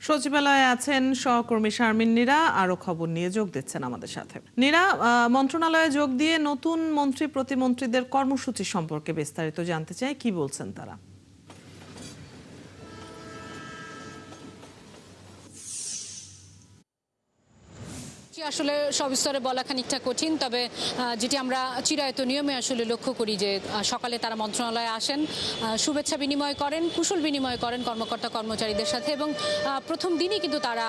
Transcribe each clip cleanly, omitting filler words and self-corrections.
সচিবালয়ে আছেন সহকর্মী শারমিন নীরা, আরো খবর নিয়ে যোগ দিচ্ছেন আমাদের সাথে। নীরা, মন্ত্রণালয়ে যোগ দিয়ে নতুন মন্ত্রী প্রতিমন্ত্রীদের কর্মসূচি সম্পর্কে বিস্তারিত জানতে চাই, কি বলছেন তারা? আসলে সবিস্তরে বলা খানিকটা কঠিন, তবে যেটি আমরা চিরায়ত নিয়মে আসলে লক্ষ্য করি যে সকালে তারা মন্ত্রণালয়ে আসেন, শুভেচ্ছা বিনিময় করেন, কুশল বিনিময় করেন কর্মকর্তা কর্মচারীদের সাথে, এবং প্রথম দিনই কিন্তু তারা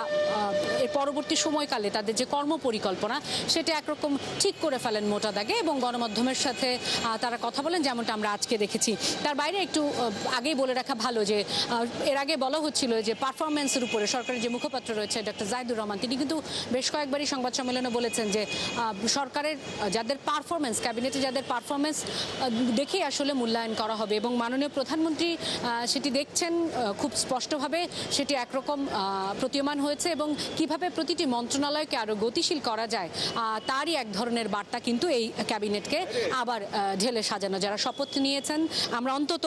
এর পরবর্তী সময়কালে তাদের যে কর্ম পরিকল্পনা সেটা একরকম ঠিক করে ফেলেন মোটা দাগে, এবং গণমাধ্যমের সাথে তারা কথা বলেন, যেমনটা আমরা আজকে দেখেছি। তার বাইরে একটু আগেই বলে রাখা ভালো যে এর আগে বলা হচ্ছিল যে পারফরমেন্সের উপরে সরকারের যে মুখপাত্র রয়েছে ডক্টর জাহিদুর রহমান, তিনি কিন্তু বেশ কয়েকবারই সংবাদ সম্মেলনে বলেছেন যে সরকারের যাদের পারফরমেন্স, ক্যাবিনেটে যাদের পারফরমেন্স দেখেই আসলে মূল্যায়ন করা হবে, এবং মাননীয় প্রধানমন্ত্রী সেটি দেখছেন খুব স্পষ্টভাবে, সেটি একরকম প্রতীয়মান হয়েছে, এবং কিভাবে প্রতিটি মন্ত্রণালয়কে আরও গতিশীল করা যায় তারই এক ধরনের বার্তা কিন্তু এই ক্যাবিনেটকে আবার ঢেলে সাজানো। যারা শপথ নিয়েছেন, আমরা অন্তত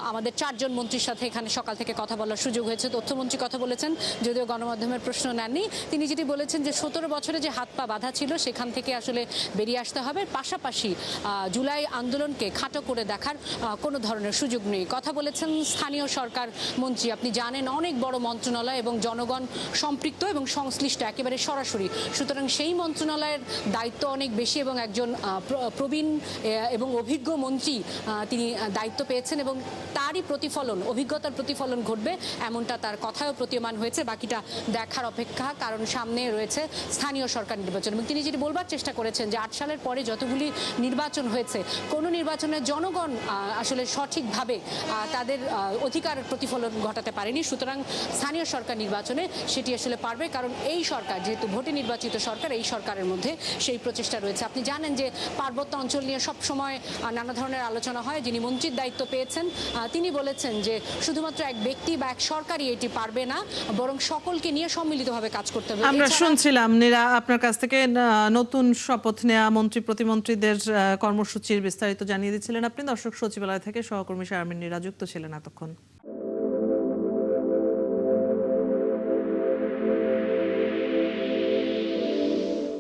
আমাদের 4 জন মন্ত্রীর সাথে এখানে সকাল থেকে কথা বলার সুযোগ হয়েছে। তথ্যমন্ত্রী কথা বলেছেন, যদিও গণমাধ্যমের প্রশ্ন নেননি। তিনি যেটি বলেছেন যে 17 বছরে যে হাত পা বাঁধা ছিল সেখান থেকে আসলে বেরিয়ে আসতে হবে, পাশাপাশি জুলাই আন্দোলনকে খাটো করে দেখার কোনো ধরনের সুযোগ নেই। কথা বলেছেন স্থানীয় সরকার মন্ত্রী। আপনি জানেন অনেক বড় মন্ত্রণালয় এবং জনগণ সম্পৃক্ত এবং সংশ্লিষ্ট একেবারে সরাসরি, সুতরাং সেই মন্ত্রণালয়ের দায়িত্ব অনেক বেশি, এবং একজন প্রবীণ এবং অভিজ্ঞ মন্ত্রী তিনি দায়িত্ব পেয়েছেন, এবং তারই প্রতিফলন, অভিজ্ঞতার প্রতিফলন ঘটবে এমনটা তার কথায়ও প্রতীয়মান হয়েছে। বাকিটা দেখার অপেক্ষা, কারণ সামনে রয়েছে স্থানীয় সরকার নির্বাচন। এবং তিনি যেটি বলবার চেষ্টা করেছেন যে 8 সালের পরে যতগুলি নির্বাচন হয়েছে, কোনো নির্বাচনে জনগণ আসলে সঠিকভাবে তাদের অধিকার প্রতিফলন ঘটাতে পারেনি, সুতরাং স্থানীয় সরকার নির্বাচনে সেটি আসলে পারবে, কারণ এই সরকার যেহেতু ভোটে নির্বাচিত সরকার, এই সরকারের মধ্যে সেই প্রচেষ্টা রয়েছে। আপনি জানেন যে পার্বত্য অঞ্চল নিয়ে সব সময় নানা ধরনের আলোচনা হয়। যিনি মন্ত্রীর দায়িত্ব পেয়েছেন তিনি বলেছেন যে শুধুমাত্র এক ব্যক্তি বা এক সরকারই এটি পারবে না, বরং সকলকে নিয়ে সম্মিলিতভাবে কাজ করতে হবে। আমরা শুনছিলাম নীরা আপনার কাছ থেকে নতুন শপথ নেওয়া মন্ত্রী প্রতিমন্ত্রীদের কর্মসূচির বিস্তারিত জানিয়ে দিচ্ছিলেন আপনি। দর্শক, সচিবালয় থেকে সহকর্মী শারমিন নীরা যুক্ত ছিলেন এতক্ষণ।